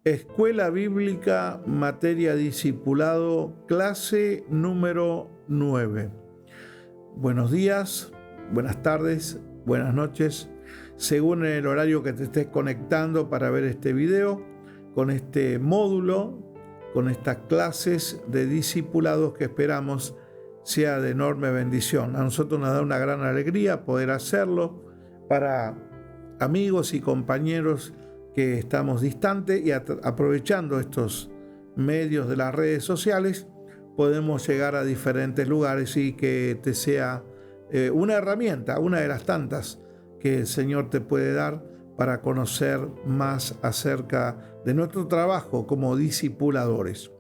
Escuela Bíblica, materia discipulado, clase número 9. Buenos días, buenas tardes, buenas noches, según el horario que te estés conectando para ver este video, con este módulo, con estas clases de discipulados que esperamos sea de enorme bendición. A nosotros nos da una gran alegría poder hacerlo para amigos y compañeros que estamos distantes, y aprovechando estos medios de las redes sociales podemos llegar a diferentes lugares y que te sea una herramienta, una de las tantas que el Señor te puede dar para conocer más acerca de nuestro trabajo como discipuladores.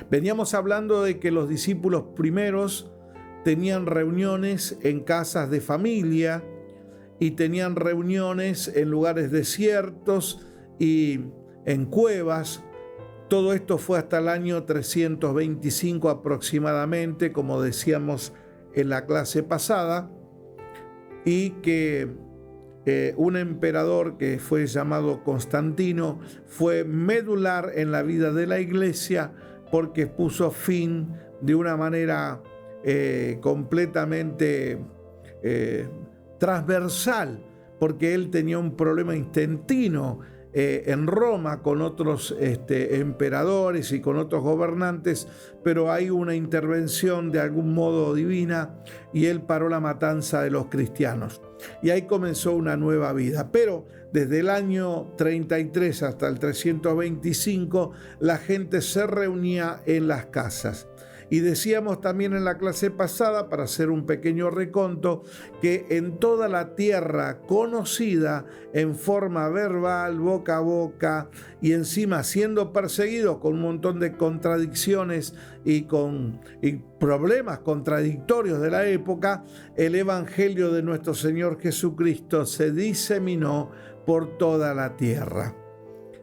Veníamos hablando de que los discípulos primeros tenían reuniones en casas de familia y tenían reuniones en lugares desiertos y en cuevas. Todo esto fue hasta el año 325 aproximadamente, como decíamos en la clase pasada, y que un emperador que fue llamado Constantino fue medular en la vida de la iglesia porque puso fin de una manera completamente transversal, porque él tenía un problema intestino en Roma con otros emperadores y con otros gobernantes, pero hay una intervención de algún modo divina y él paró la matanza de los cristianos. Y ahí comenzó una nueva vida. Pero desde el año 33 hasta el 325 la gente se reunía en las casas. Y decíamos también en la clase pasada, para hacer un pequeño reconto, que en toda la tierra conocida en forma verbal, boca a boca, y encima siendo perseguidos con un montón de contradicciones y problemas contradictorios de la época, el Evangelio de nuestro Señor Jesucristo se diseminó por toda la tierra.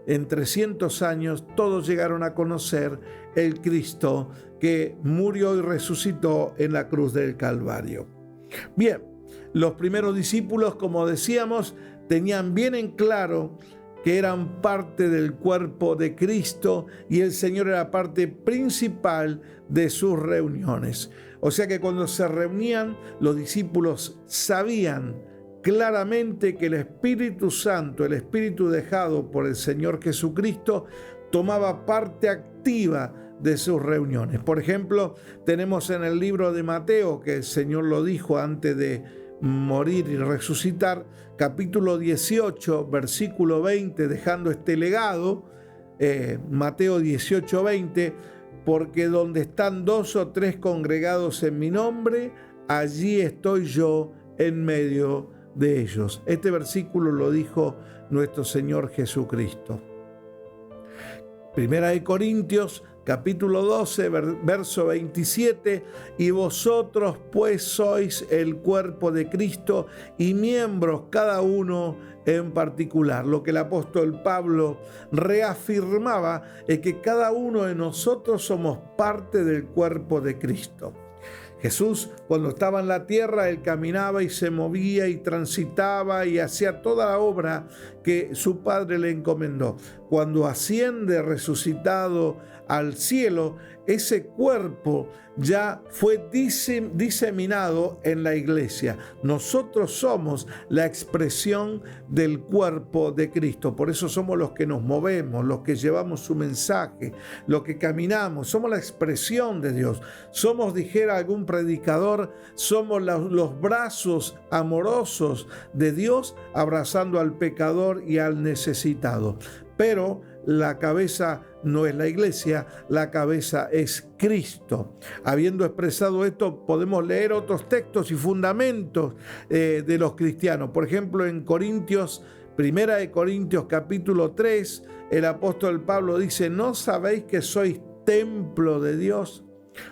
En 300 años todos llegaron a conocer el Cristo que murió y resucitó en la cruz del Calvario. Bien, los primeros discípulos, como decíamos, tenían bien en claro que eran parte del cuerpo de Cristo y el Señor era parte principal de sus reuniones. O sea que cuando se reunían, los discípulos sabían claramente que el Espíritu Santo, el Espíritu dejado por el Señor Jesucristo, tomaba parte activa de sus reuniones. Por ejemplo, tenemos en el libro de Mateo, que el Señor lo dijo antes de morir y resucitar, capítulo 18, versículo 20, dejando este legado, Mateo 18, 20, porque donde están 2 o 3 congregados en mi nombre, allí estoy yo en medio de ellos. Este versículo lo dijo nuestro Señor Jesucristo. Primera de Corintios, capítulo 12, verso 27, y vosotros pues sois el cuerpo de Cristo y miembros cada uno en particular. Lo que el apóstol Pablo reafirmaba es que cada uno de nosotros somos parte del cuerpo de Cristo. Jesús, cuando estaba en la tierra, él caminaba y se movía y transitaba y hacía toda la obra que su Padre le encomendó. Cuando asciende resucitado al cielo, ese cuerpo ya fue diseminado en la iglesia. Nosotros somos la expresión del cuerpo de Cristo. Por eso somos los que nos movemos, los que llevamos su mensaje, los que caminamos. Somos la expresión de Dios. Somos, dijera algún predicador, somos los brazos amorosos de Dios abrazando al pecador y al necesitado. Pero la cabeza no es la iglesia, la cabeza es Cristo. Habiendo expresado esto, podemos leer otros textos y fundamentos de los cristianos. Por ejemplo, en Corintios, Primera de Corintios capítulo 3, el apóstol Pablo dice: ¿no sabéis que sois templo de Dios?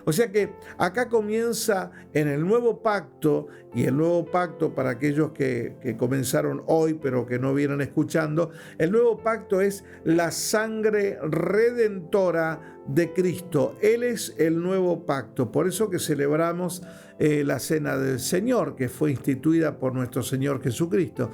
O sea que acá comienza en el nuevo pacto, y el nuevo pacto para aquellos que comenzaron hoy pero que no vienen escuchando, el nuevo pacto es la sangre redentora de Cristo. Él es el nuevo pacto. Por eso que celebramos la Cena del Señor, que fue instituida por nuestro Señor Jesucristo.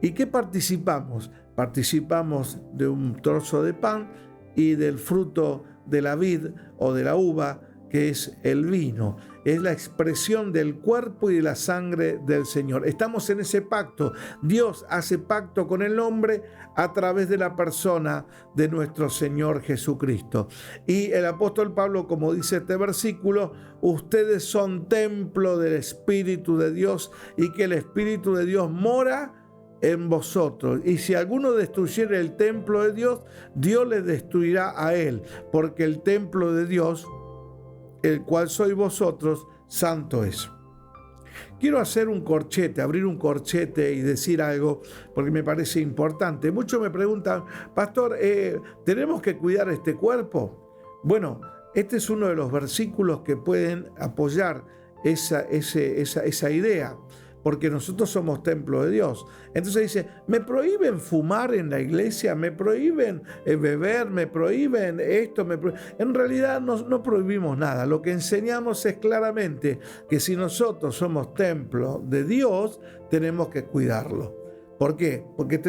¿Y qué participamos? Participamos de un trozo de pan y del fruto de la vid o de la uva, que es el vino. Es la expresión del cuerpo y de la sangre del Señor. Estamos en ese pacto. Dios hace pacto con el hombre a través de la persona de nuestro Señor Jesucristo. Y el apóstol Pablo, como dice este versículo, ustedes son templo del Espíritu de Dios y que el Espíritu de Dios mora en vosotros. Y si alguno destruyere el templo de Dios, Dios le destruirá a él, porque el templo de Dios, el cual sois vosotros, santo es. Quiero hacer un corchete, abrir un corchete y decir algo, porque me parece importante. Muchos me preguntan, pastor, ¿tenemos que cuidar este cuerpo? Bueno, este es uno de los versículos que pueden apoyar esa idea, porque nosotros somos templo de Dios. Entonces dice, ¿me prohíben fumar en la iglesia? ¿Me prohíben beber? ¿Me prohíben esto? En realidad no prohibimos nada. Lo que enseñamos es claramente que si nosotros somos templo de Dios, tenemos que cuidarlo. ¿Por qué? Porque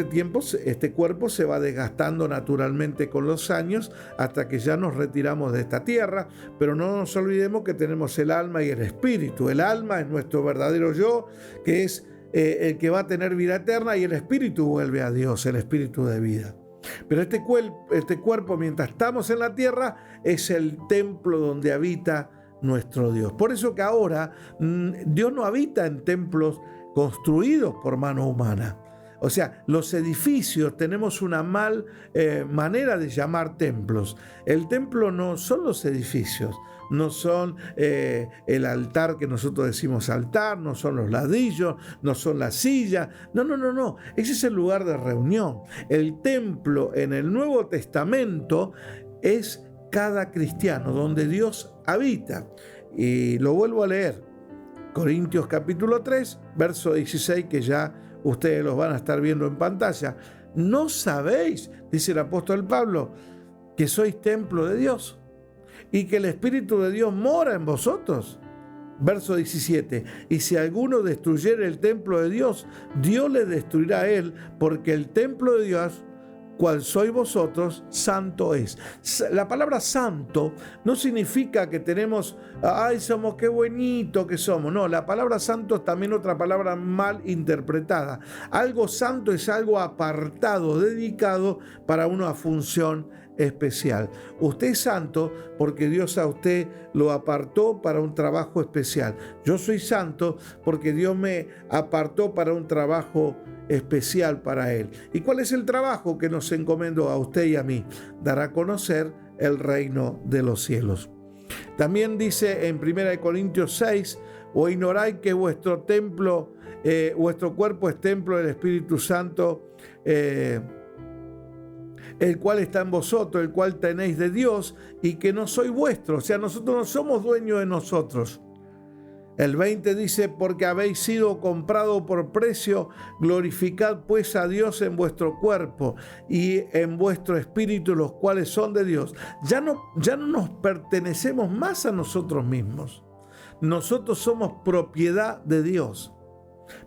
este cuerpo se va desgastando naturalmente con los años hasta que ya nos retiramos de esta tierra, pero no nos olvidemos que tenemos el alma y el espíritu. El alma es nuestro verdadero yo, que es el que va a tener vida eterna, y el espíritu vuelve a Dios, el espíritu de vida. Pero este cuerpo, mientras estamos en la tierra, es el templo donde habita nuestro Dios. Por eso que ahora Dios no habita en templos construidos por mano humana. O sea, los edificios tenemos una manera de llamar templos. El templo no son los edificios, no son el altar que nosotros decimos altar, no son los ladrillos, no son las sillas. No. Ese es el lugar de reunión. El templo en el Nuevo Testamento es cada cristiano, donde Dios habita. Y lo vuelvo a leer. Corintios capítulo 3, verso 16, que ya ustedes los van a estar viendo en pantalla. ¿No sabéis, dice el apóstol Pablo, que sois templo de Dios y que el Espíritu de Dios mora en vosotros? Verso 17, y si alguno destruyere el templo de Dios, Dios le destruirá a él, porque el templo de Dios, cual sois vosotros, santo es. La palabra santo no significa que tenemos, somos qué bonito que somos. No, la palabra santo es también otra palabra mal interpretada. Algo santo es algo apartado, dedicado para una función especial. Usted es santo porque Dios a usted lo apartó para un trabajo especial. Yo soy santo porque Dios me apartó para un trabajo especial para Él. ¿Y cuál es el trabajo que nos encomendó a usted y a mí? Dar a conocer el reino de los cielos. También dice en 1 Corintios 6, o ignoráis que vuestro cuerpo es templo del Espíritu Santo, el cual está en vosotros, el cual tenéis de Dios, y que no sois vuestros. O sea, nosotros no somos dueños de nosotros. El 20 dice, porque habéis sido comprado por precio, glorificad pues a Dios en vuestro cuerpo y en vuestro espíritu, los cuales son de Dios. Ya no nos pertenecemos más a nosotros mismos. Nosotros somos propiedad de Dios.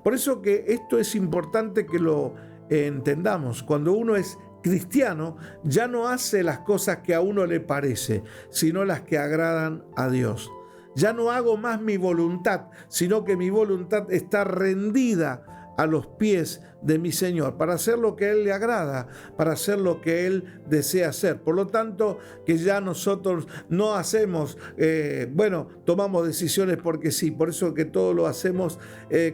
Por eso que esto es importante que lo entendamos. Cuando uno es cristiano, ya no hace las cosas que a uno le parece, sino las que agradan a Dios. Ya no hago más mi voluntad, sino que mi voluntad está rendida a los pies de mi Señor, para hacer lo que a Él le agrada, para hacer lo que Él desea hacer. Por lo tanto, que ya nosotros no hacemos, tomamos decisiones porque sí, por eso que todo lo hacemos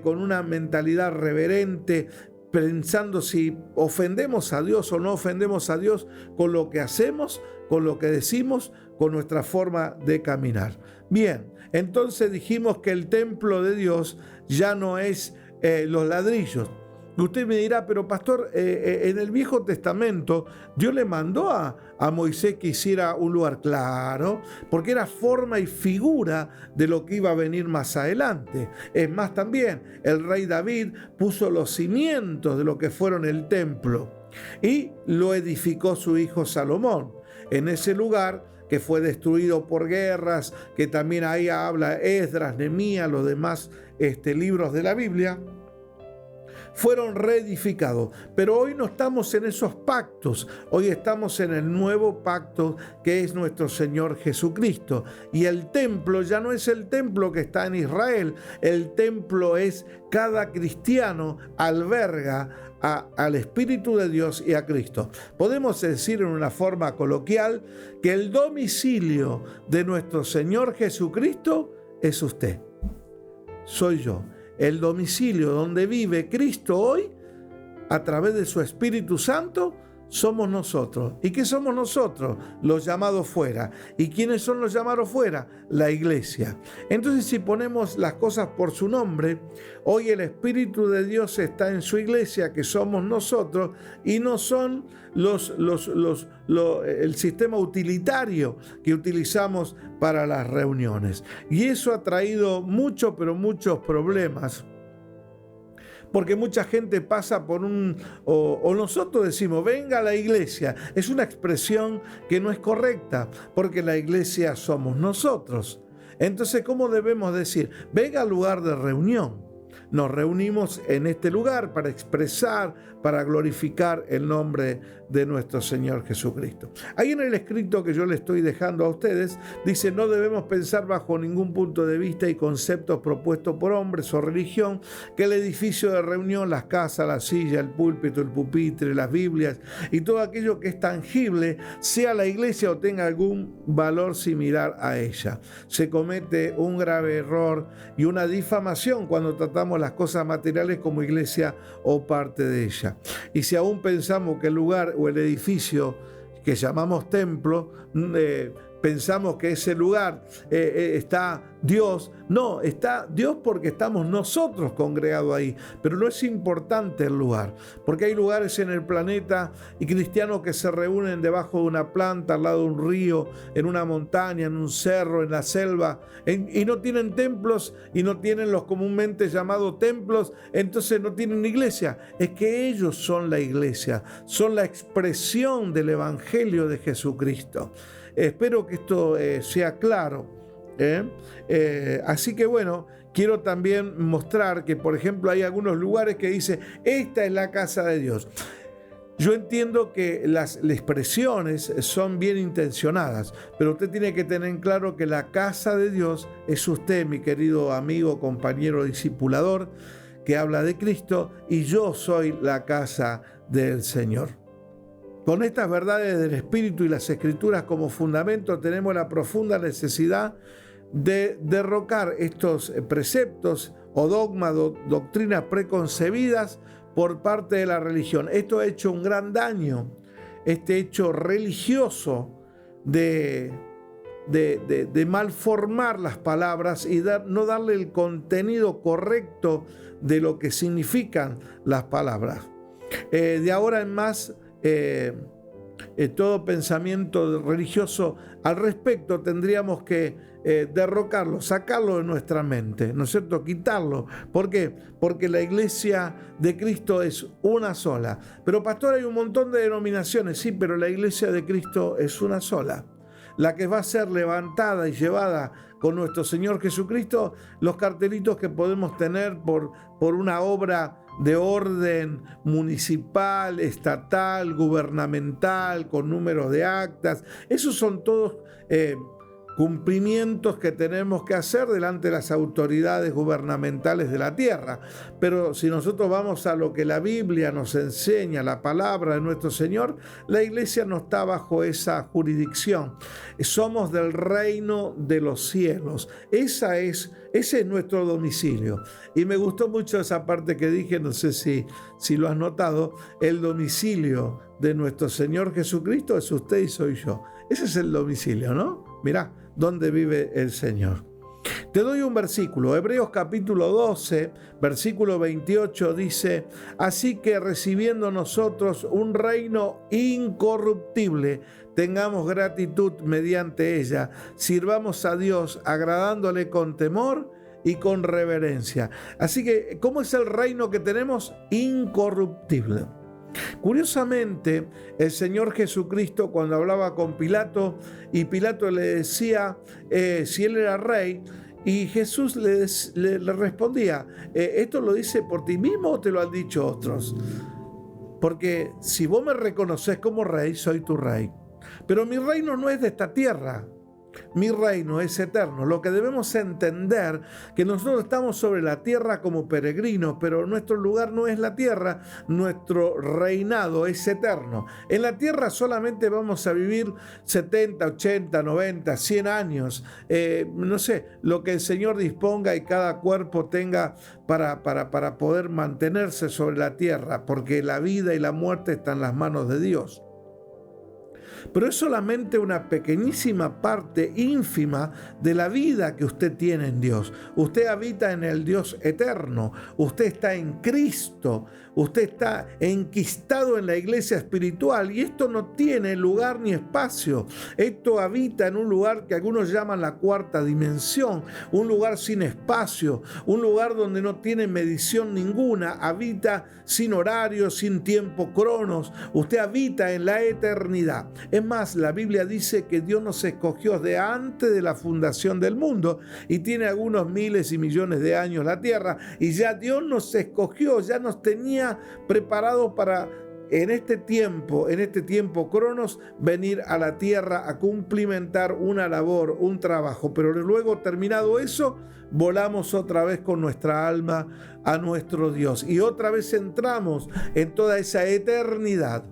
con una mentalidad reverente, pensando si ofendemos a Dios o no ofendemos a Dios con lo que hacemos, con lo que decimos, con nuestra forma de caminar. Bien, entonces dijimos que el templo de Dios ya no es los ladrillos. Usted me dirá, pero pastor, en el Viejo Testamento Dios le mandó a Moisés que hiciera un lugar. Claro, porque era forma y figura de lo que iba a venir más adelante. Es más, también el rey David puso los cimientos de lo que fueron el templo y lo edificó su hijo Salomón. En ese lugar que fue destruido por guerras, que también ahí habla Esdras, Nehemías, los demás libros de la Biblia, fueron reedificados. Pero hoy no estamos en esos pactos, hoy estamos en el nuevo pacto que es nuestro Señor Jesucristo. Y el templo ya no es el templo que está en Israel, el templo es cada cristiano alberga al Espíritu de Dios y a Cristo. Podemos decir en una forma coloquial que el domicilio de nuestro Señor Jesucristo es usted, soy yo. El domicilio donde vive Cristo hoy, a través de su Espíritu Santo, somos nosotros. ¿Y qué somos nosotros? Los llamados fuera. ¿Y quiénes son los llamados fuera? La iglesia. Entonces, si ponemos las cosas por su nombre, hoy el Espíritu de Dios está en su iglesia, que somos nosotros, y no son el sistema utilitario que utilizamos para las reuniones. Y eso ha traído muchos problemas. Porque mucha gente pasa por o nosotros decimos, venga a la iglesia. Es una expresión que no es correcta, porque la iglesia somos nosotros. Entonces, ¿cómo debemos decir? Venga al lugar de reunión. Nos reunimos en este lugar para expresar, para glorificar el nombre de nuestro Señor Jesucristo. Ahí en el escrito que yo le estoy dejando a ustedes, dice: no debemos pensar bajo ningún punto de vista y conceptos propuestos por hombres o religión que el edificio de reunión, las casas, la silla, el púlpito, el pupitre, las Biblias y todo aquello que es tangible sea la iglesia o tenga algún valor similar a ella. Se comete un grave error y una difamación cuando tratamos las cosas materiales como iglesia o parte de ella. Y si aún pensamos que el lugar o el edificio que llamamos templo, pensamos que ese lugar está Dios. No, está Dios porque estamos nosotros congregados ahí, pero no es importante el lugar, porque hay lugares en el planeta y cristianos que se reúnen debajo de una planta, al lado de un río, en una montaña, en un cerro, en la selva, y no tienen templos y no tienen los comúnmente llamados templos, entonces no tienen iglesia. Es que ellos son la iglesia, son la expresión del Evangelio de Jesucristo. Espero que esto sea claro. Así que bueno, quiero también mostrar que, por ejemplo, hay algunos lugares que dice: esta es la casa de Dios. Yo entiendo que las expresiones son bien intencionadas, pero usted tiene que tener en claro que la casa de Dios es usted, mi querido amigo, compañero, discipulador, que habla de Cristo, y yo soy la casa del Señor. Con estas verdades del Espíritu y las Escrituras como fundamento, tenemos la profunda necesidad de derrocar estos preceptos o dogmas, doctrinas preconcebidas por parte de la religión. Esto ha hecho un gran daño, este hecho religioso de malformar las palabras y no darle el contenido correcto de lo que significan las palabras. De ahora en más, todo pensamiento religioso al respecto tendríamos que derrocarlo, sacarlo de nuestra mente, ¿no es cierto? Quitarlo. ¿Por qué? Porque la iglesia de Cristo es una sola. Pero pastor, hay un montón de denominaciones. Sí, pero la iglesia de Cristo es una sola. La que va a ser levantada y llevada con nuestro Señor Jesucristo. Los cartelitos que podemos tener por una obra de orden municipal, estatal, gubernamental, con números de actas, esos son todos cumplimientos que tenemos que hacer delante de las autoridades gubernamentales de la tierra. Pero si nosotros vamos a lo que la Biblia nos enseña, la palabra de nuestro Señor, la iglesia no está bajo esa jurisdicción. Somos del reino de los cielos. Ese es nuestro domicilio. Y me gustó mucho esa parte que dije, no sé si lo has notado: el domicilio de nuestro Señor Jesucristo es usted y soy yo. Ese es el domicilio, ¿no? Mirá dónde vive el Señor. Te doy un versículo, Hebreos capítulo 12, versículo 28 dice: así que recibiendo nosotros un reino incorruptible, tengamos gratitud mediante ella, sirvamos a Dios agradándole con temor y con reverencia. Así que, ¿cómo es el reino que tenemos? Incorruptible. Curiosamente, el Señor Jesucristo, cuando hablaba con Pilato y Pilato le decía si él era rey, Y Jesús le respondía, ¿esto lo dice por ti mismo o te lo han dicho otros? Porque si vos me reconoces como rey, soy tu rey. Pero mi reino no es de esta tierra. Mi reino es eterno. Lo que debemos entender que nosotros estamos sobre la tierra como peregrinos, pero nuestro lugar no es la tierra, nuestro reinado es eterno. En la tierra solamente vamos a vivir 70, 80, 90, 100 años, no sé, lo que el Señor disponga y cada cuerpo tenga para poder mantenerse sobre la tierra, porque la vida y la muerte están en las manos de Dios. Pero es solamente una pequeñísima parte ínfima de la vida que usted tiene en Dios. Usted habita en el Dios eterno, usted está en Cristo, usted está enquistado en la iglesia espiritual y esto no tiene lugar ni espacio. Esto habita en un lugar que algunos llaman la cuarta dimensión, un lugar sin espacio, un lugar donde no tiene medición ninguna, habita sin horario, sin tiempo cronos. Usted habita en la eternidad. Es más, la Biblia dice que Dios nos escogió de antes de la fundación del mundo y tiene algunos miles y millones de años la tierra y ya Dios nos escogió, ya nos tenía preparados para en este tiempo cronos, venir a la tierra a cumplimentar una labor, un trabajo. Pero luego, terminado eso, volamos otra vez con nuestra alma a nuestro Dios y otra vez entramos en toda esa eternidad.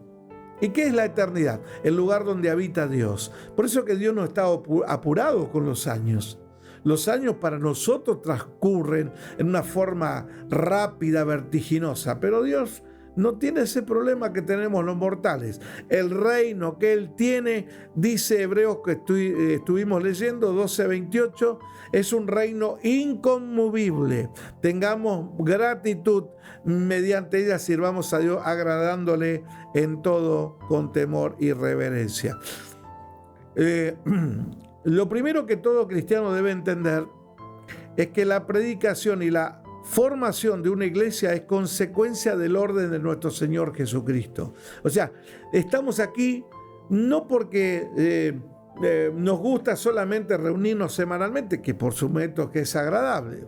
¿Y qué es la eternidad? El lugar donde habita Dios. Por eso que Dios no está apurado con los años. Los años para nosotros transcurren en una forma rápida, vertiginosa, pero Dios no tiene ese problema que tenemos los mortales. El reino que Él tiene, dice Hebreos que estuvimos leyendo, 12:28, es un reino inconmovible. Tengamos gratitud, mediante ella sirvamos a Dios agradándole en todo con temor y reverencia. Lo primero que todo cristiano debe entender es que la predicación y la formación de una iglesia es consecuencia del orden de nuestro Señor Jesucristo. O sea, estamos aquí no porque nos gusta solamente reunirnos semanalmente, que por supuesto que es agradable.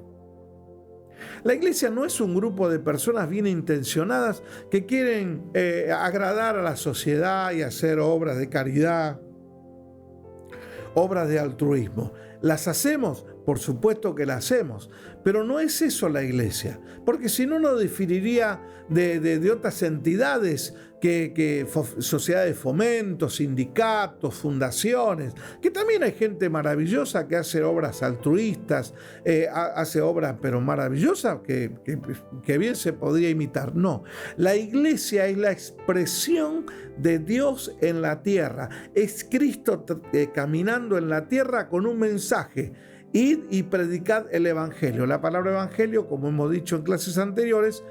La iglesia no es un grupo de personas bien intencionadas que quieren agradar a la sociedad y hacer obras de caridad, obras de altruismo. ¿Las hacemos? Por supuesto que las hacemos, pero no es eso la iglesia, porque si no nos definiría de otras entidades que sociedades de fomento, sindicatos, fundaciones, que también hay gente maravillosa que hace obras altruistas, hace obras pero maravillosas que bien se podría imitar. No, la iglesia es la expresión de Dios en la tierra, es Cristo caminando en la tierra con un mensaje. Id y predicad el evangelio. La palabra evangelio, como hemos dicho en clases anteriores,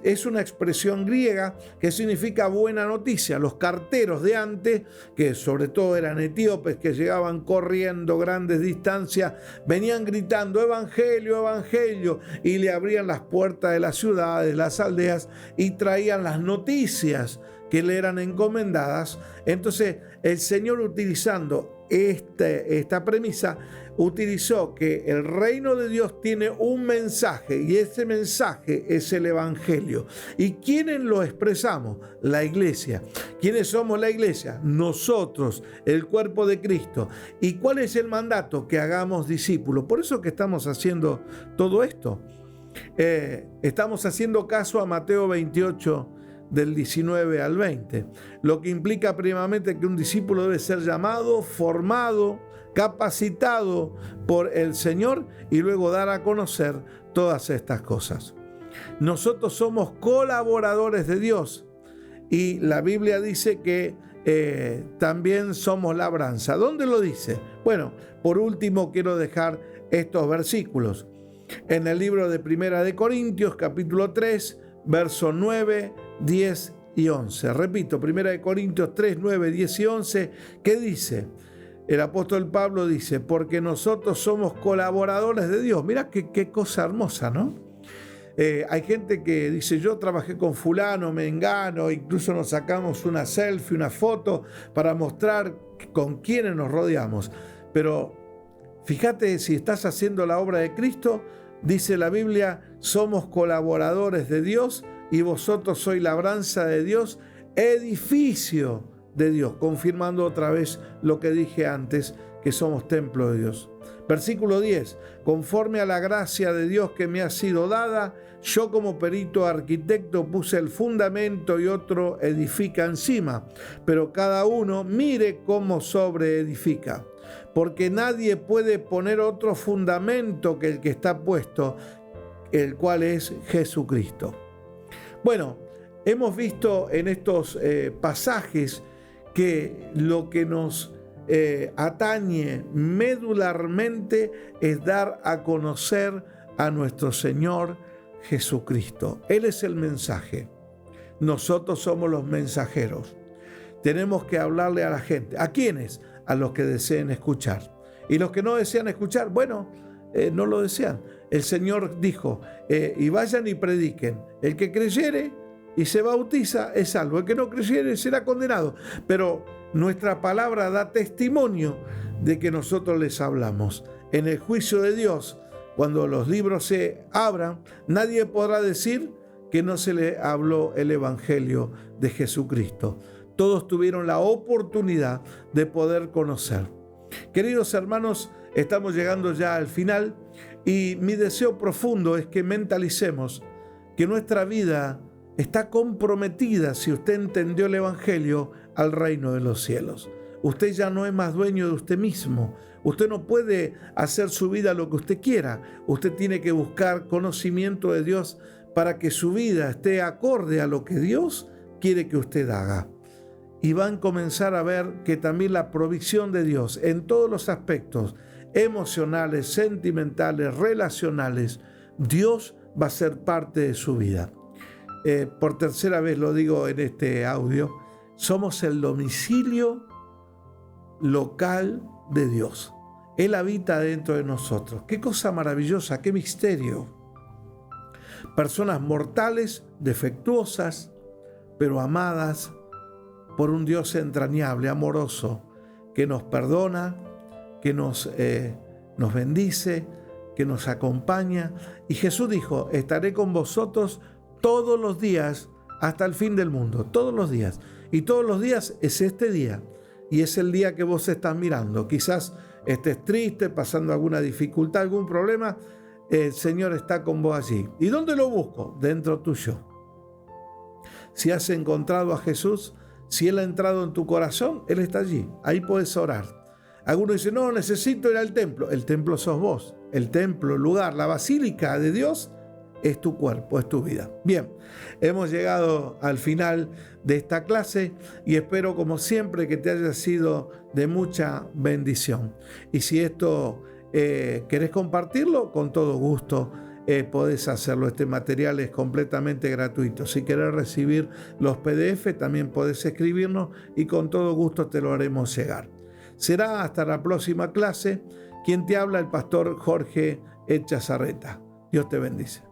es una expresión griega que significa buena noticia. Los carteros de antes, que sobre todo eran etíopes, que llegaban corriendo grandes distancias, venían gritando evangelio, evangelio, y le abrían las puertas de las ciudades, las aldeas, y traían las noticias que le eran encomendadas. Entonces el Señor, utilizando esta premisa, utilizó que el reino de Dios tiene un mensaje y ese mensaje es el evangelio. ¿Y quiénes lo expresamos? La iglesia. ¿Quiénes somos la iglesia? Nosotros, el cuerpo de Cristo. ¿Y cuál es el mandato? Que hagamos discípulos. Por eso que estamos haciendo todo esto. Estamos haciendo caso a Mateo 28, del 19 al 20, lo que implica primeramente que un discípulo debe ser llamado, formado, capacitado por el Señor y luego dar a conocer todas estas cosas. Nosotros somos colaboradores de Dios y la Biblia dice que también somos labranza. ¿Dónde lo dice? Bueno, por último quiero dejar estos versículos. En el libro de Primera de Corintios, capítulo 3, verso 9, 10 y 11. Repito, 1 Corintios 3, 9, 10 y 11, ¿qué dice? El apóstol Pablo dice, porque nosotros somos colaboradores de Dios. Mira qué cosa hermosa, ¿no? Hay gente que dice, yo trabajé con fulano, mengano, incluso nos sacamos una selfie, una foto para mostrar con quiénes nos rodeamos. Pero Fíjate, si estás haciendo la obra de Cristo, dice la Biblia, somos colaboradores de Dios y vosotros sois labranza de Dios, edificio de Dios, confirmando otra vez lo que dije antes, que somos templo de Dios. Versículo 10, conforme a la gracia de Dios que me ha sido dada, yo como perito arquitecto puse el fundamento y otro edifica encima, pero cada uno mire cómo sobreedifica, porque nadie puede poner otro fundamento que el que está puesto, el cual es Jesucristo. Bueno, hemos visto en estos pasajes que lo que nos atañe medularmente es dar a conocer a nuestro Señor Jesucristo. Él es el mensaje. Nosotros somos los mensajeros. Tenemos que hablarle a la gente. ¿A quiénes? A los que deseen escuchar. Y los que no desean escuchar, bueno, no lo desean. El Señor dijo, y vayan y prediquen. El que creyere y se bautiza es salvo. El que no creyere será condenado. Pero nuestra palabra da testimonio de que nosotros les hablamos. En el juicio de Dios, cuando los libros se abran, nadie podrá decir que no se le habló el Evangelio de Jesucristo. Todos tuvieron la oportunidad de poder conocer. Queridos hermanos, estamos llegando ya al final y mi deseo profundo es que mentalicemos que nuestra vida está comprometida, si usted entendió el Evangelio, al reino de los cielos. Usted ya no es más dueño de usted mismo. Usted no puede hacer su vida lo que usted quiera. Usted tiene que buscar conocimiento de Dios para que su vida esté acorde a lo que Dios quiere que usted haga. Y van a comenzar a ver que también la provisión de Dios en todos los aspectos emocionales, sentimentales, relacionales, Dios va a ser parte de su vida. Por tercera vez lo digo en este audio, somos el domicilio local de Dios. Él habita dentro de nosotros. Qué cosa maravillosa, qué misterio. Personas mortales, defectuosas, pero amadas por un Dios entrañable, amoroso, que nos perdona, que nos bendice, que nos acompaña. Y Jesús dijo, estaré con vosotros todos los días hasta el fin del mundo, todos los días. Y todos los días es este día. Y es el día que vos estás mirando. Quizás estés triste, pasando alguna dificultad, algún problema. El Señor está con vos allí. ¿Y dónde lo busco? Dentro tuyo. Si has encontrado a Jesús, si Él ha entrado en tu corazón, Él está allí. Ahí puedes orar. Algunos dicen, no, necesito ir al templo. El templo sos vos. El templo, el lugar, la basílica de Dios es tu cuerpo, es tu vida. Bien, hemos llegado al final de esta clase y espero, como siempre, que te haya sido de mucha bendición. Y si esto querés compartirlo, con todo gusto podés hacerlo. Este material es completamente gratuito. Si querés recibir los PDF, también podés escribirnos y con todo gusto te lo haremos llegar. Será hasta la próxima clase. Quien te habla, el pastor Jorge Echazarreta. Dios te bendice.